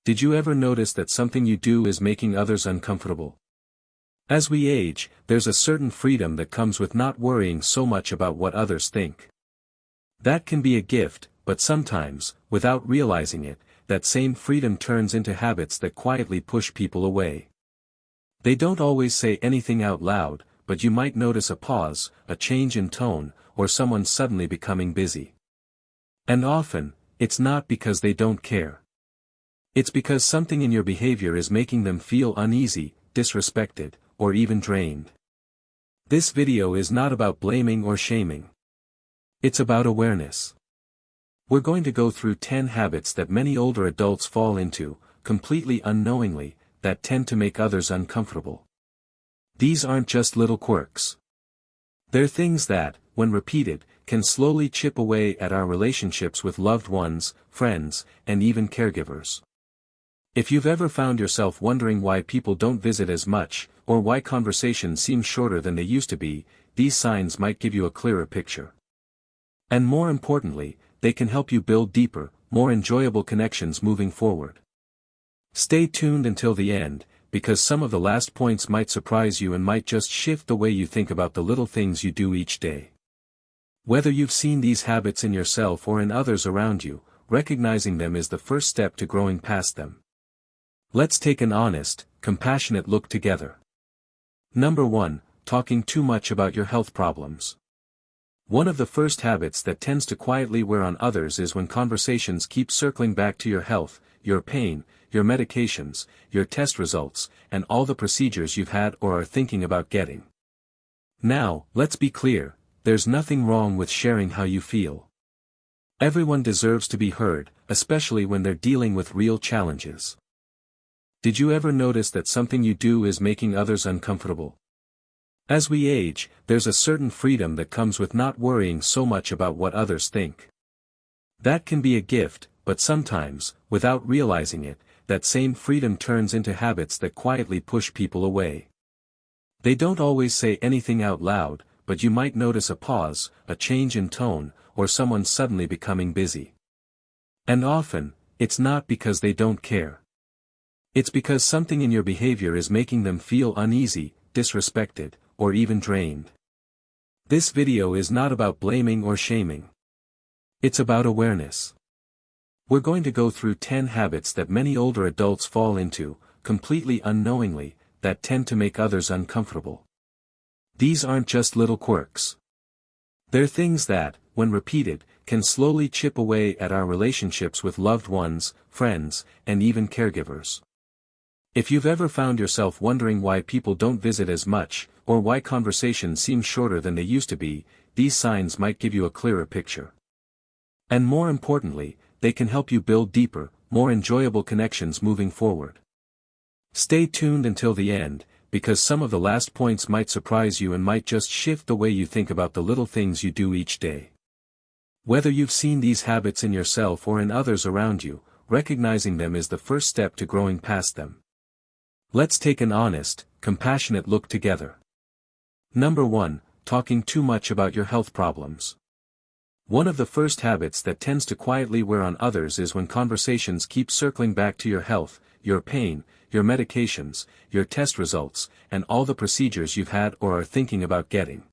Did you ever notice that something you do is making others uncomfortable? As we age, there's a certain freedom that comes with not worrying so much about what others think. That can be a gift, but sometimes, without realizing it, that same freedom turns into habits that quietly push people away. They don't always say anything out loud, but you might notice a pause, a change in tone, or someone suddenly becoming busy. And often, it's not because they don't care. It's because something in your behavior is making them feel uneasy, disrespected, or even drained. This video is not about blaming or shaming. It's about awareness. We're going to go through 10 habits that many older adults fall into, completely unknowingly, that tend to make others uncomfortable. These aren't just little quirks. They're things that, when repeated, can slowly chip away at our relationships with loved ones, friends, and even caregivers. If you've ever found yourself wondering why people don't visit as much, or why conversations seem shorter than they used to be, these signs might give you a clearer picture. And more importantly, they can help you build deeper, more enjoyable connections moving forward. Stay tuned until the end, because some of the last points might surprise you and might just shift the way you think about the little things you do each day. Whether you've seen these habits in yourself or in others around you, recognizing them is the first step to growing past them. Let's take an honest, compassionate look together. Number 1, talking too much about your health problems. One of the first habits that tends to quietly wear on others is when conversations keep circling back to your health, your pain, your medications, your test results, and all the procedures you've had or are thinking about getting. Now, let's be clear, there's nothing wrong with sharing how you feel. Everyone deserves to be heard, especially when they're dealing with real challenges. Did you ever notice that something you do is making others uncomfortable? As we age, there's a certain freedom that comes with not worrying so much about what others think. That can be a gift, but sometimes, without realizing it, that same freedom turns into habits that quietly push people away. They don't always say anything out loud, but you might notice a pause, a change in tone, or someone suddenly becoming busy. And often, it's not because they don't care. It's because something in your behavior is making them feel uneasy, disrespected, or even drained. This video is not about blaming or shaming. It's about awareness. We're going to go through 10 habits that many older adults fall into, completely unknowingly, that tend to make others uncomfortable. These aren't just little quirks. They're things that, when repeated, can slowly chip away at our relationships with loved ones, friends, and even caregivers. If you've ever found yourself wondering why people don't visit as much, or why conversations seem shorter than they used to be, these signs might give you a clearer picture. And more importantly, they can help you build deeper, more enjoyable connections moving forward. Stay tuned until the end, because some of the last points might surprise you and might just shift the way you think about the little things you do each day. Whether you've seen these habits in yourself or in others around you, recognizing them is the first step to growing past them. Let's take an honest, compassionate look together. Number 1, talking too much about your health problems. One of the first habits that tends to quietly wear on others is when conversations keep circling back to your health, your pain, your medications, your test results, and all the procedures you've had or are thinking about getting.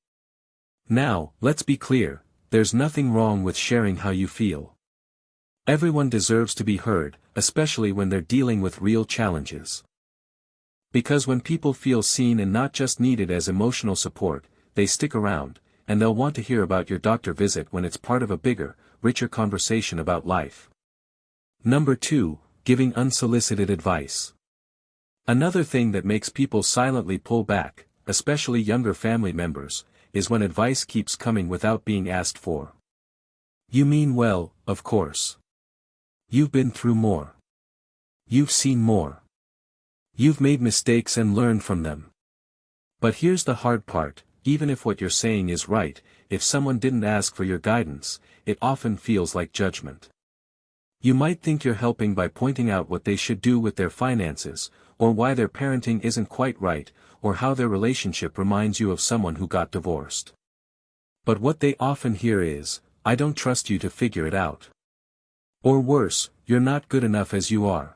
Now, let's be clear, there's nothing wrong with sharing how you feel. Everyone deserves to be heard, especially when they're dealing with real challenges. Because when people feel seen and not just needed as emotional support, they stick around, and they'll want to hear about your doctor visit when it's part of a bigger, richer conversation about life. Number 2, giving unsolicited advice. Another thing that makes people silently pull back, especially younger family members, is when advice keeps coming without being asked for. You mean well, of course. You've been through more. You've seen more. You've made mistakes and learned from them. But here's the hard part, even if what you're saying is right, if someone didn't ask for your guidance, it often feels like judgment. You might think you're helping by pointing out what they should do with their finances, or why their parenting isn't quite right, or how their relationship reminds you of someone who got divorced. But what they often hear is, "I don't trust you to figure it out." Or worse, "You're not good enough as you are."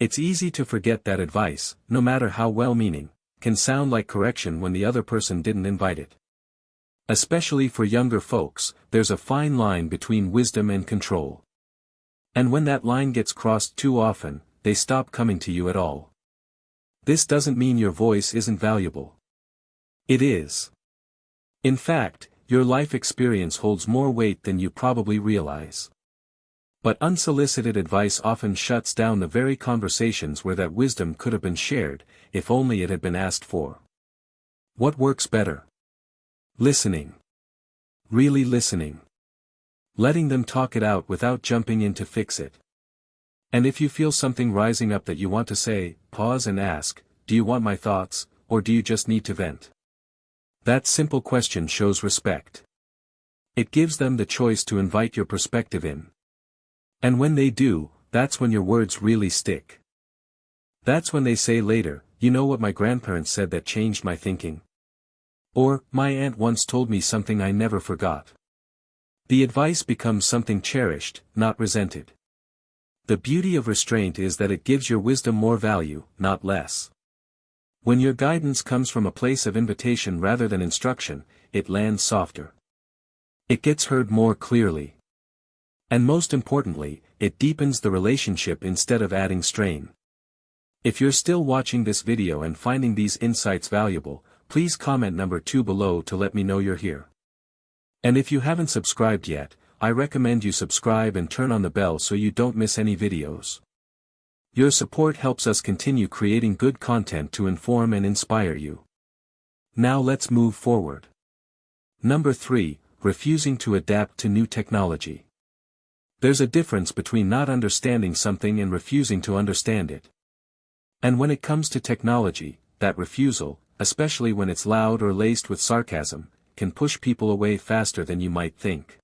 It's easy to forget that advice, no matter how well-meaning, can sound like correction when the other person didn't invite it. Especially for younger folks, there's a fine line between wisdom and control. And when that line gets crossed too often, they stop coming to you at all. This doesn't mean your voice isn't valuable. It is. In fact, your life experience holds more weight than you probably realize. But unsolicited advice often shuts down the very conversations where that wisdom could have been shared, if only it had been asked for. What works better? Listening. Really listening. Letting them talk it out without jumping in to fix it. And if you feel something rising up that you want to say, pause and ask, do you want my thoughts, or do you just need to vent? That simple question shows respect. It gives them the choice to invite your perspective in. And when they do, that's when your words really stick. That's when they say later, you know what my grandparents said that changed my thinking? Or, my aunt once told me something I never forgot. The advice becomes something cherished, not resented. The beauty of restraint is that it gives your wisdom more value, not less. When your guidance comes from a place of invitation rather than instruction, it lands softer. It gets heard more clearly. And most importantly, it deepens the relationship instead of adding strain. If you're still watching this video and finding these insights valuable, please comment number 2 below to let me know you're here. And if you haven't subscribed yet, I recommend you subscribe and turn on the bell so you don't miss any videos. Your support helps us continue creating good content to inform and inspire you. Now let's move forward. Number 3, refusing to adapt to new technology. There's a difference between not understanding something and refusing to understand it. And when it comes to technology, that refusal, especially when it's loud or laced with sarcasm, can push people away faster than you might think.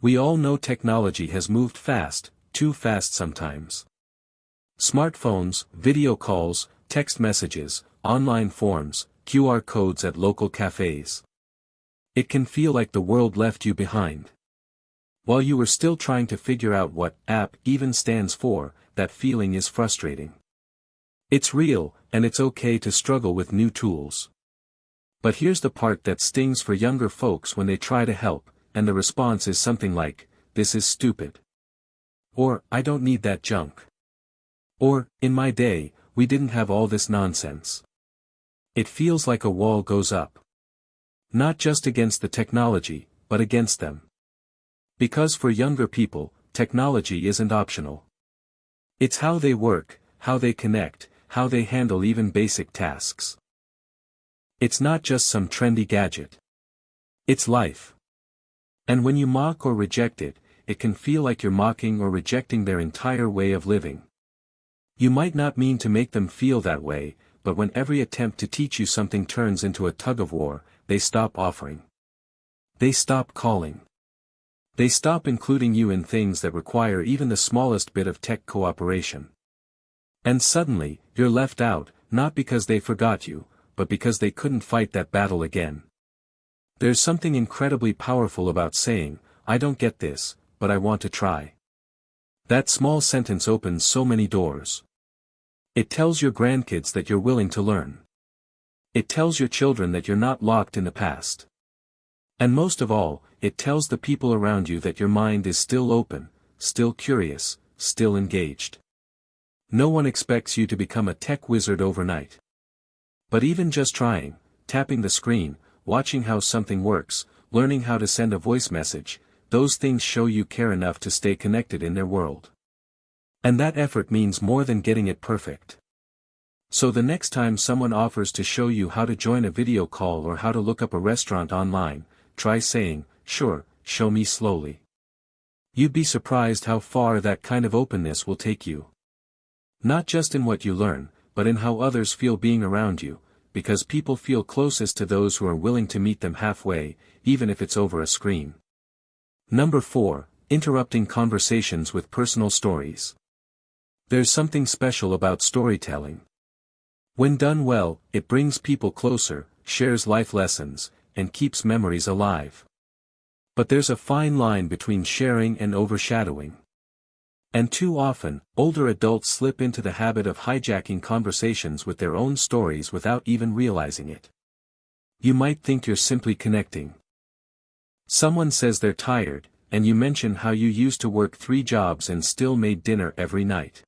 We all know technology has moved fast, too fast sometimes. Smartphones, video calls, text messages, online forms, QR codes at local cafes. It can feel like the world left you behind. While you were still trying to figure out what app even stands for, that feeling is frustrating. It's real, and it's okay to struggle with new tools. But here's the part that stings for younger folks when they try to help, and the response is something like, "This is stupid." Or, "I don't need that junk." Or, "In my day, we didn't have all this nonsense." It feels like a wall goes up. Not just against the technology, but against them. Because for younger people, technology isn't optional. It's how they work, how they connect, how they handle even basic tasks. It's not just some trendy gadget. It's life. And when you mock or reject it, it can feel like you're mocking or rejecting their entire way of living. You might not mean to make them feel that way, but when every attempt to teach you something turns into a tug-of-war, they stop offering. They stop calling. They stop including you in things that require even the smallest bit of tech cooperation. And suddenly, you're left out, not because they forgot you, but because they couldn't fight that battle again. There's something incredibly powerful about saying, "I don't get this, but I want to try." That small sentence opens so many doors. It tells your grandkids that you're willing to learn. It tells your children that you're not locked in the past. And most of all, it tells the people around you that your mind is still open, still curious, still engaged. No one expects you to become a tech wizard overnight. But even just trying, tapping the screen, watching how something works, learning how to send a voice message, those things show you care enough to stay connected in their world. And that effort means more than getting it perfect. So the next time someone offers to show you how to join a video call or how to look up a restaurant online, try saying, "Sure, show me slowly." You'd be surprised how far that kind of openness will take you. Not just in what you learn, but in how others feel being around you, because people feel closest to those who are willing to meet them halfway, even if it's over a screen. Number 4, interrupting conversations with personal stories. There's something special about storytelling. When done well, it brings people closer, shares life lessons, and keeps memories alive. But there's a fine line between sharing and overshadowing. And too often, older adults slip into the habit of hijacking conversations with their own stories without even realizing it. You might think you're simply connecting. Someone says they're tired, and you mention how you used to work 3 jobs and still made dinner every night.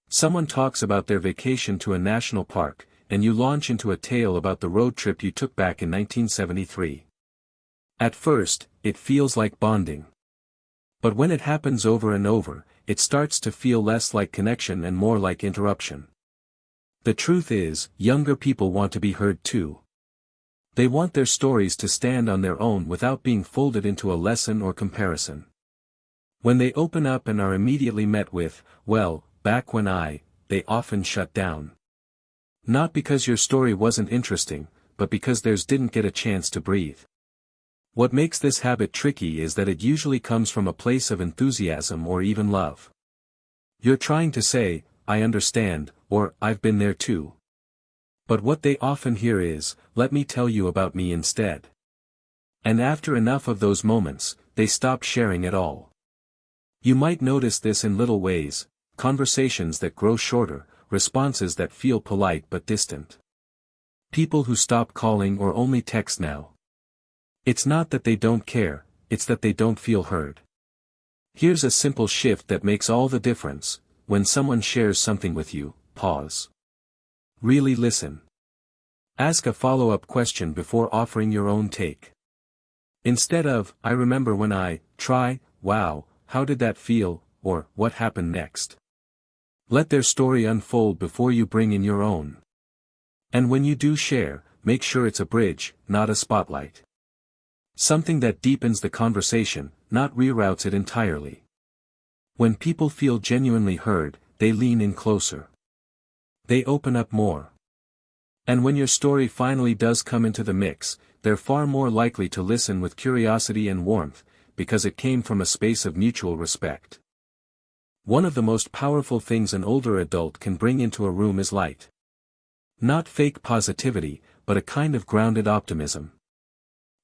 Someone talks about their vacation to a national park, and you launch into a tale about the road trip you took back in 1973. At first, it feels like bonding. But when it happens over and over, it starts to feel less like connection and more like interruption. The truth is, younger people want to be heard too. They want their stories to stand on their own without being folded into a lesson or comparison. When they open up and are immediately met with, "Well, back when they often shut down. Not because your story wasn't interesting, but because theirs didn't get a chance to breathe. What makes this habit tricky is that it usually comes from a place of enthusiasm or even love. You're trying to say, "I understand," or "I've been there too." But what they often hear is, "Let me tell you about me instead." And after enough of those moments, they stop sharing at all. You might notice this in little ways: conversations that grow shorter, responses that feel polite but distant. People who stop calling or only text now. It's not that they don't care, it's that they don't feel heard. Here's a simple shift that makes all the difference: when someone shares something with you, pause. Really listen. Ask a follow-up question before offering your own take. Instead of, "I remember when try, wow, how did that feel," or "what happened next?" Let their story unfold before you bring in your own. And when you do share, make sure it's a bridge, not a spotlight. Something that deepens the conversation, not reroutes it entirely. When people feel genuinely heard, they lean in closer. They open up more. And when your story finally does come into the mix, they're far more likely to listen with curiosity and warmth, because it came from a space of mutual respect. One of the most powerful things an older adult can bring into a room is light. Not fake positivity, but a kind of grounded optimism.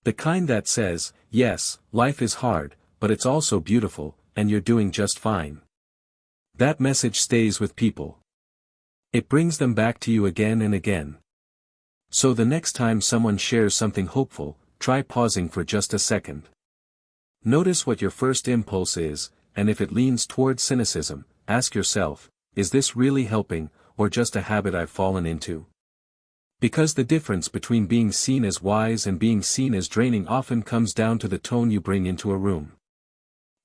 The kind that says, "Yes, life is hard, but it's also beautiful, and you're doing just fine." That message stays with people. It brings them back to you again and again. So the next time someone shares something hopeful, try pausing for just a second. Notice what your first impulse is, and if it leans toward cynicism, ask yourself, "Is this really helping, or just a habit I've fallen into?" Because the difference between being seen as wise and being seen as draining often comes down to the tone you bring into a room.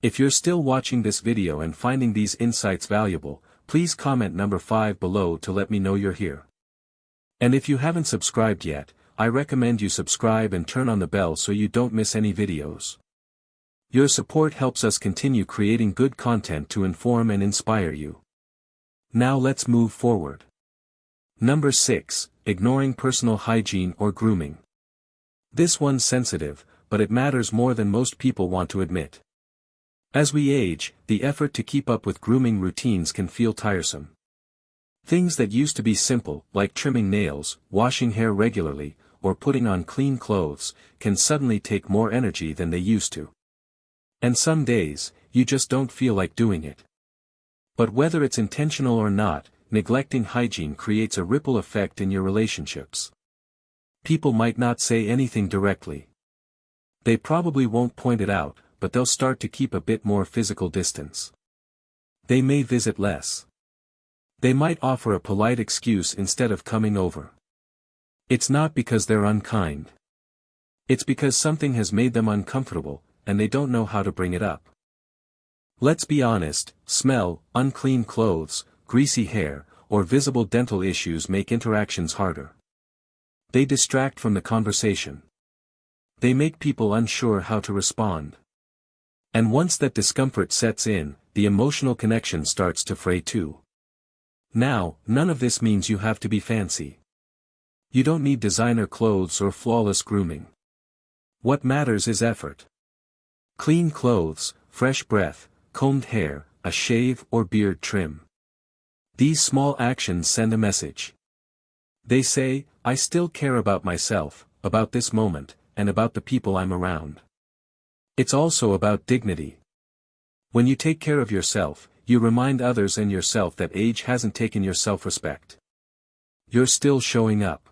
If you're still watching this video and finding these insights valuable, please comment number 5 below to let me know you're here. And if you haven't subscribed yet, I recommend you subscribe and turn on the bell so you don't miss any videos. Your support helps us continue creating good content to inform and inspire you. Now let's move forward. Number 6, ignoring personal hygiene or grooming. This one's sensitive, but it matters more than most people want to admit. As we age, the effort to keep up with grooming routines can feel tiresome. Things that used to be simple, like trimming nails, washing hair regularly, or putting on clean clothes, can suddenly take more energy than they used to. And some days, you just don't feel like doing it. But whether it's intentional or not, neglecting hygiene creates a ripple effect in your relationships. People might not say anything directly. They probably won't point it out, but they'll start to keep a bit more physical distance. They may visit less. They might offer a polite excuse instead of coming over. It's not because they're unkind. It's because something has made them uncomfortable, and they don't know how to bring it up. Let's be honest, smell, unclean clothes, greasy hair, or visible dental issues make interactions harder. They distract from the conversation. They make people unsure how to respond. And once that discomfort sets in, the emotional connection starts to fray too. Now, none of this means you have to be fancy. You don't need designer clothes or flawless grooming. What matters is effort. Clean clothes, fresh breath, combed hair, a shave or beard trim. These small actions send a message. They say, "I still care about myself, about this moment, and about the people I'm around." It's also about dignity. When you take care of yourself, you remind others and yourself that age hasn't taken your self-respect. You're still showing up.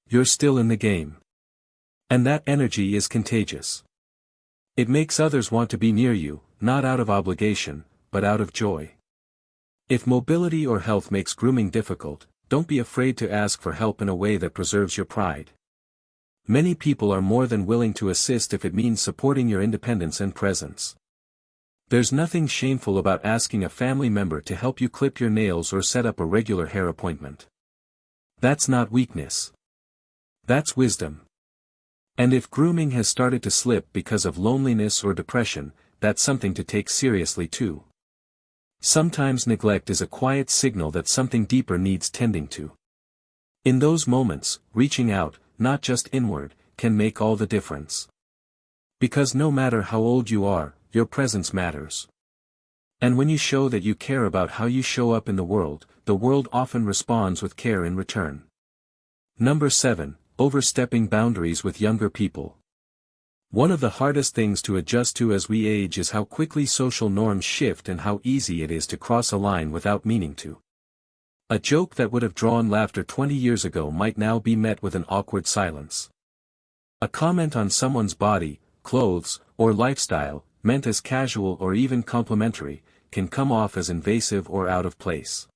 You're still in the game. And that energy is contagious. It makes others want to be near you, not out of obligation, but out of joy. If mobility or health makes grooming difficult, don't be afraid to ask for help in a way that preserves your pride. Many people are more than willing to assist if it means supporting your independence and presence. There's nothing shameful about asking a family member to help you clip your nails or set up a regular hair appointment. That's not weakness. That's wisdom. And if grooming has started to slip because of loneliness or depression, that's something to take seriously too. Sometimes neglect is a quiet signal that something deeper needs tending to. In those moments, reaching out, not just inward, can make all the difference. Because no matter how old you are, your presence matters. And when you show that you care about how you show up in the world often responds with care in return. Number 7. Overstepping boundaries with younger people. One of the hardest things to adjust to as we age is how quickly social norms shift and how easy it is to cross a line without meaning to. A joke that would have drawn laughter 20 years ago might now be met with an awkward silence. A comment on someone's body, clothes, or lifestyle, meant as casual or even complimentary, can come off as invasive or out of place.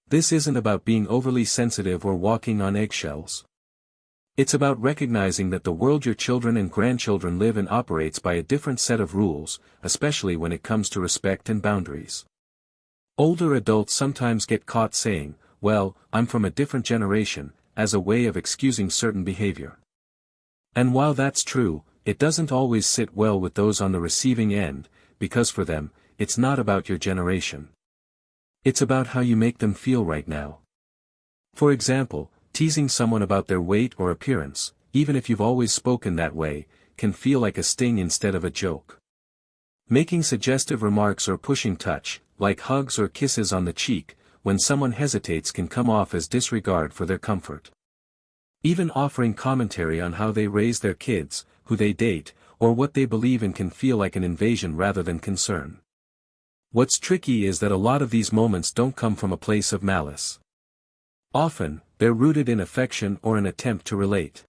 This isn't about being overly sensitive or walking on eggshells. It's about recognizing that the world your children and grandchildren live in operates by a different set of rules, especially when it comes to respect and boundaries. Older adults sometimes get caught saying, "Well, I'm from a different generation," as a way of excusing certain behavior. And while that's true, it doesn't always sit well with those on the receiving end, because for them, it's not about your generation. It's about how you make them feel right now. For example, teasing someone about their weight or appearance, even if you've always spoken that way, can feel like a sting instead of a joke. Making suggestive remarks or pushing touch, like hugs or kisses on the cheek, when someone hesitates can come off as disregard for their comfort. Even offering commentary on how they raise their kids, who they date, or what they believe in can feel like an invasion rather than concern. What's tricky is that a lot of these moments don't come from a place of malice. Often, they're rooted in affection or an attempt to relate.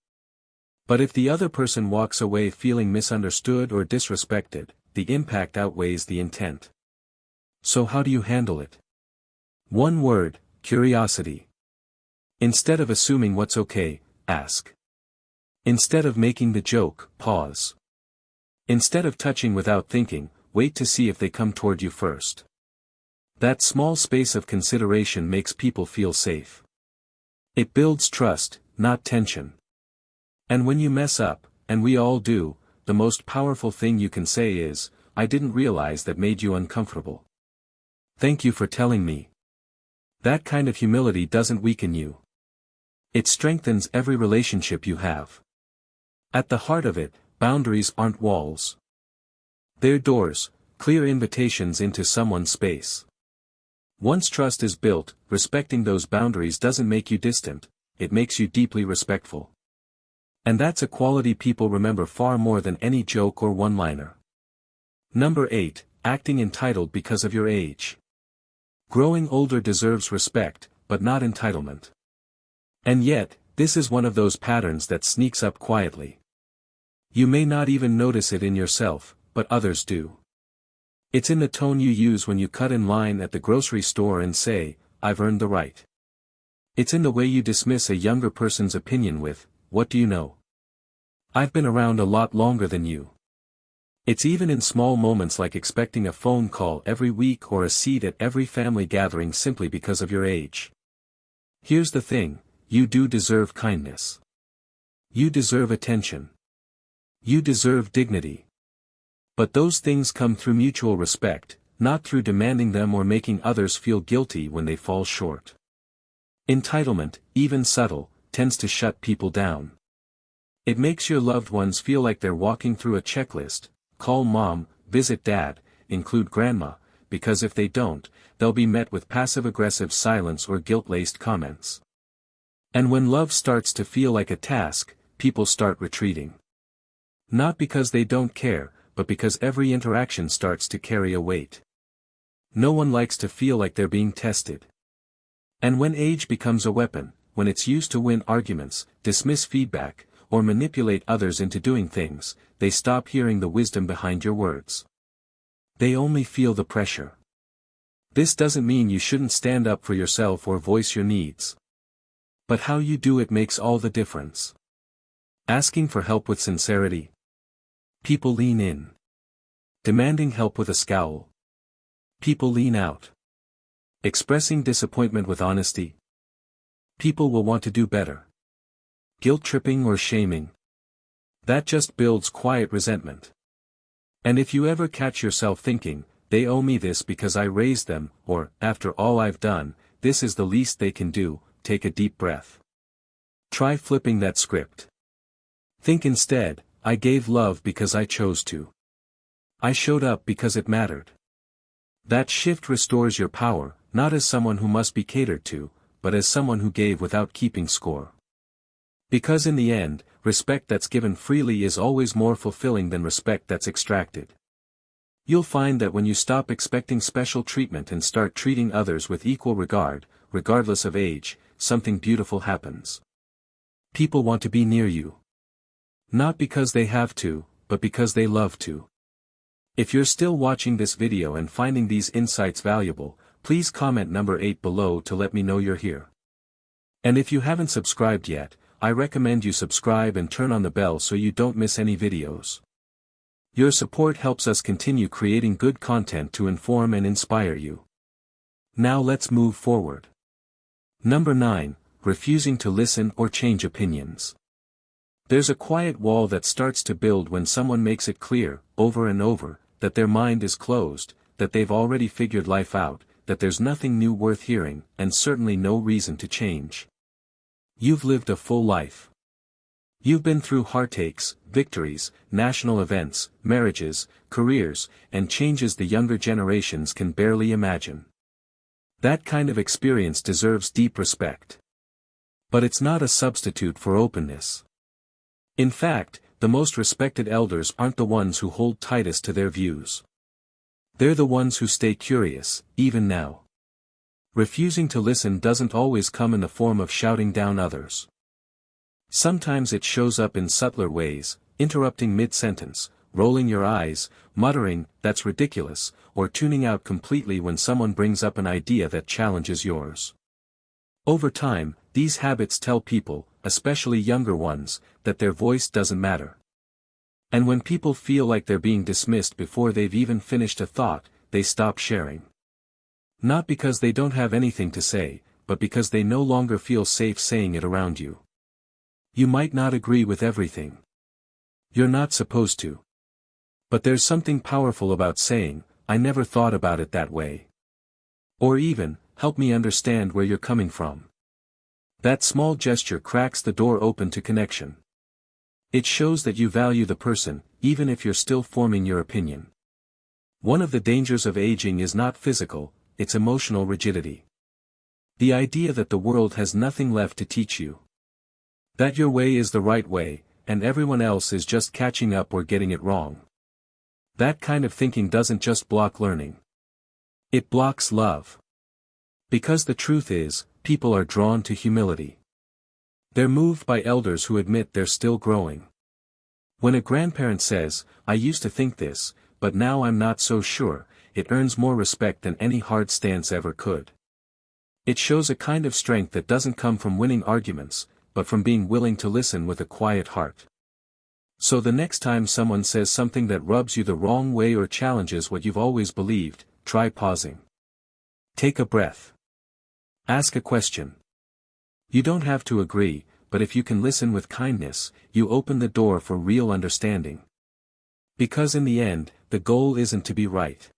But if the other person walks away feeling misunderstood or disrespected, the impact outweighs the intent. So how do you handle it? One word: curiosity. Instead of assuming what's okay, ask. Instead of making the joke, pause. Instead of touching without thinking, wait to see if they come toward you first. That small space of consideration makes people feel safe. It builds trust, not tension. And when you mess up, and we all do, the most powerful thing you can say is, "I didn't realize that made you uncomfortable. Thank you for telling me." That kind of humility doesn't weaken you. It strengthens every relationship you have. At the heart of it, boundaries aren't walls. They're doors, clear invitations into someone's space. Once trust is built, respecting those boundaries doesn't make you distant, it makes you deeply respectful. And that's a quality people remember far more than any joke or one-liner. Number 8, acting entitled because of your age. Growing older deserves respect, but not entitlement. And yet, this is one of those patterns that sneaks up quietly. You may not even notice it in yourself, but others do. It's in the tone you use when you cut in line at the grocery store and say, "I've earned the right." It's in the way you dismiss a younger person's opinion with, "What do you know? I've been around a lot longer than you." It's even in small moments like expecting a phone call every week or a seat at every family gathering simply because of your age. Here's the thing, you do deserve kindness. You deserve attention. You deserve dignity. But those things come through mutual respect, not through demanding them or making others feel guilty when they fall short. Entitlement, even subtle, tends to shut people down. It makes your loved ones feel like they're walking through a checklist: call mom, visit dad, include grandma, because if they don't, they'll be met with passive-aggressive silence or guilt-laced comments. And when love starts to feel like a task, people start retreating. Not because they don't care, but because every interaction starts to carry a weight. No one likes to feel like they're being tested. And when age becomes a weapon, when it's used to win arguments, dismiss feedback, or manipulate others into doing things, they stop hearing the wisdom behind your words. They only feel the pressure. This doesn't mean you shouldn't stand up for yourself or voice your needs. But how you do it makes all the difference. Asking for help with sincerity. People lean in. Demanding help with a scowl. People lean out. Expressing disappointment with honesty. People will want to do better. Guilt-tripping or shaming. That just builds quiet resentment. And if you ever catch yourself thinking, they owe me this because I raised them, or, after all I've done, this is the least they can do, take a deep breath. Try flipping that script. Think instead, I gave love because I chose to. I showed up because it mattered. That shift restores your power, not as someone who must be catered to, but as someone who gave without keeping score. Because in the end, respect that's given freely is always more fulfilling than respect that's extracted. You'll find that when you stop expecting special treatment and start treating others with equal regard, regardless of age, something beautiful happens. People want to be near you. Not because they have to, but because they love to. If you're still watching this video and finding these insights valuable, please comment number 8 below to let me know you're here. And if you haven't subscribed yet, I recommend you subscribe and turn on the bell so you don't miss any videos. Your support helps us continue creating good content to inform and inspire you. Now let's move forward. Number 9, refusing to listen or change opinions. There's a quiet wall that starts to build when someone makes it clear, over and over, that their mind is closed, that they've already figured life out, that there's nothing new worth hearing, and certainly no reason to change. You've lived a full life. You've been through heartaches, victories, national events, marriages, careers, and changes the younger generations can barely imagine. That kind of experience deserves deep respect. But it's not a substitute for openness. In fact, the most respected elders aren't the ones who hold tightest to their views. They're the ones who stay curious, even now. Refusing to listen doesn't always come in the form of shouting down others. Sometimes it shows up in subtler ways, interrupting mid-sentence, rolling your eyes, muttering, "That's ridiculous," or tuning out completely when someone brings up an idea that challenges yours. Over time, these habits tell people, especially younger ones, that their voice doesn't matter. And when people feel like they're being dismissed before they've even finished a thought, they stop sharing. Not because they don't have anything to say, but because they no longer feel safe saying it around you. You might not agree with everything. You're not supposed to. But there's something powerful about saying, "I never thought about it that way." Or even, "Help me understand where you're coming from." That small gesture cracks the door open to connection. It shows that you value the person, even if you're still forming your opinion. One of the dangers of aging is not physical, it's emotional rigidity. The idea that the world has nothing left to teach you. That your way is the right way, and everyone else is just catching up or getting it wrong. That kind of thinking doesn't just block learning. It blocks love. Because the truth is, people are drawn to humility. They're moved by elders who admit they're still growing. When a grandparent says, "I used to think this, but now I'm not so sure," it earns more respect than any hard stance ever could. It shows a kind of strength that doesn't come from winning arguments, but from being willing to listen with a quiet heart. So the next time someone says something that rubs you the wrong way or challenges what you've always believed, try pausing. Take a breath. Ask a question. You don't have to agree, but if you can listen with kindness, you open the door for real understanding. Because in the end, the goal isn't to be right.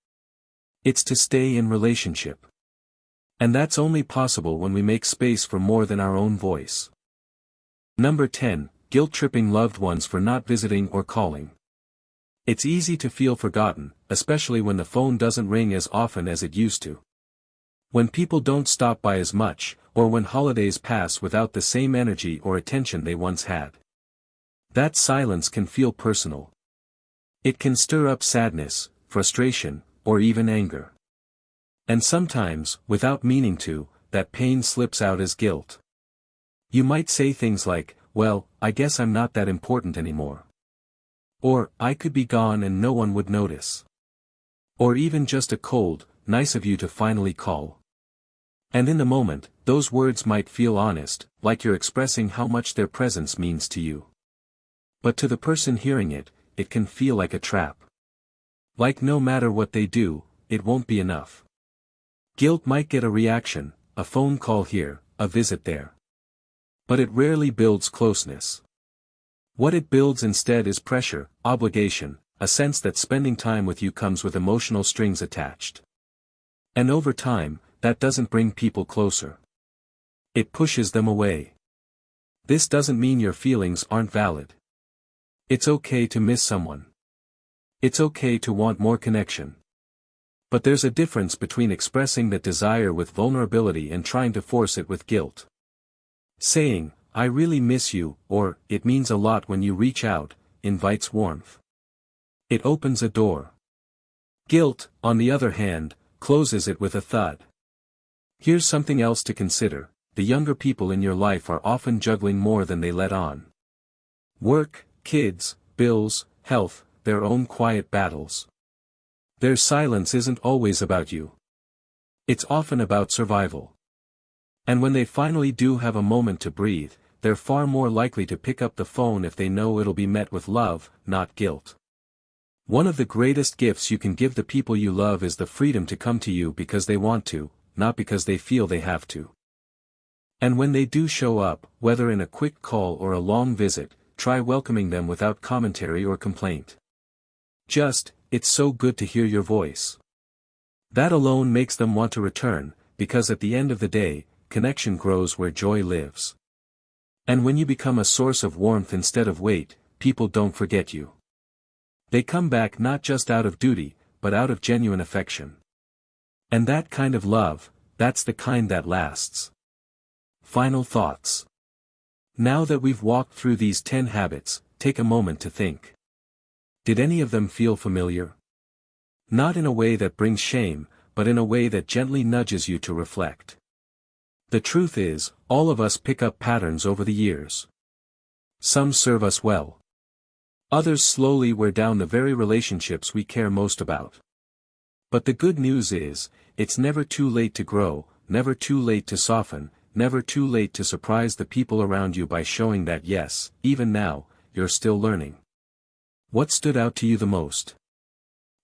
It's to stay in relationship. And that's only possible when we make space for more than our own voice. Number 10, guilt-tripping loved ones for not visiting or calling. It's easy to feel forgotten, especially when the phone doesn't ring as often as it used to. When people don't stop by as much, or when holidays pass without the same energy or attention they once had. That silence can feel personal. It can stir up sadness, frustration, or even anger. And sometimes, without meaning to, that pain slips out as guilt. You might say things like, well, I guess I'm not that important anymore. Or, I could be gone and no one would notice. Or even just a cold, nice of you to finally call. And in the moment, those words might feel honest, like you're expressing how much their presence means to you. But to the person hearing it, it can feel like a trap. Like no matter what they do, it won't be enough. Guilt might get a reaction, a phone call here, a visit there. But it rarely builds closeness. What it builds instead is pressure, obligation, a sense that spending time with you comes with emotional strings attached. And over time, that doesn't bring people closer. It pushes them away. This doesn't mean your feelings aren't valid. It's okay to miss someone. It's okay to want more connection. But there's a difference between expressing that desire with vulnerability and trying to force it with guilt. Saying, I really miss you, or, it means a lot when you reach out, invites warmth. It opens a door. Guilt, on the other hand, closes it with a thud. Here's something else to consider: the younger people in your life are often juggling more than they let on. Work, kids, bills, health, their own quiet battles. Their silence isn't always about you. It's often about survival. And when they finally do have a moment to breathe, they're far more likely to pick up the phone if they know it'll be met with love, not guilt. One of the greatest gifts you can give the people you love is the freedom to come to you because they want to, not because they feel they have to. And when they do show up, whether in a quick call or a long visit, try welcoming them without commentary or complaint. Just, it's so good to hear your voice. That alone makes them want to return, because at the end of the day, connection grows where joy lives. And when you become a source of warmth instead of weight, people don't forget you. They come back not just out of duty, but out of genuine affection. And that kind of love, that's the kind that lasts. Final thoughts. Now that we've walked through these 10 habits, take a moment to think. Did any of them feel familiar? Not in a way that brings shame, but in a way that gently nudges you to reflect. The truth is, all of us pick up patterns over the years. Some serve us well. Others slowly wear down the very relationships we care most about. But the good news is, it's never too late to grow, never too late to soften, never too late to surprise the people around you by showing that yes, even now, you're still learning. What stood out to you the most?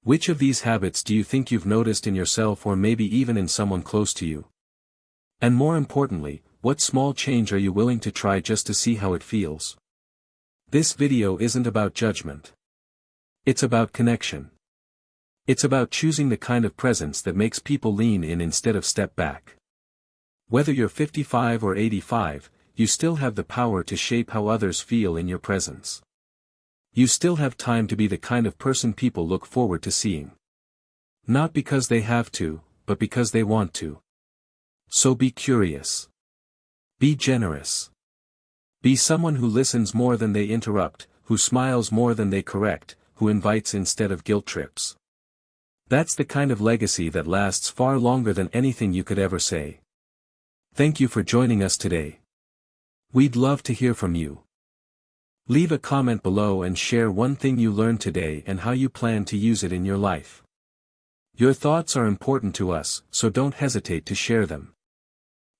Which of these habits do you think you've noticed in yourself or maybe even in someone close to you? And more importantly, what small change are you willing to try just to see how it feels? This video isn't about judgment. It's about connection. It's about choosing the kind of presence that makes people lean in instead of step back. Whether you're 55 or 85, you still have the power to shape how others feel in your presence. You still have time to be the kind of person people look forward to seeing. Not because they have to, but because they want to. So be curious. Be generous. Be someone who listens more than they interrupt, who smiles more than they correct, who invites instead of guilt trips. That's the kind of legacy that lasts far longer than anything you could ever say. Thank you for joining us today. We'd love to hear from you. Leave a comment below and share one thing you learned today and how you plan to use it in your life. Your thoughts are important to us, so don't hesitate to share them.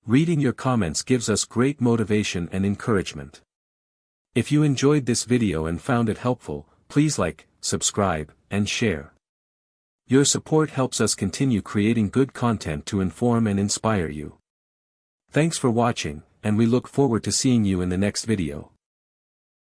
Reading your comments gives us great motivation and encouragement. If you enjoyed this video and found it helpful, please like, subscribe, and share. Your support helps us continue creating good content to inform and inspire you. Thanks for watching, and we look forward to seeing you in the next video.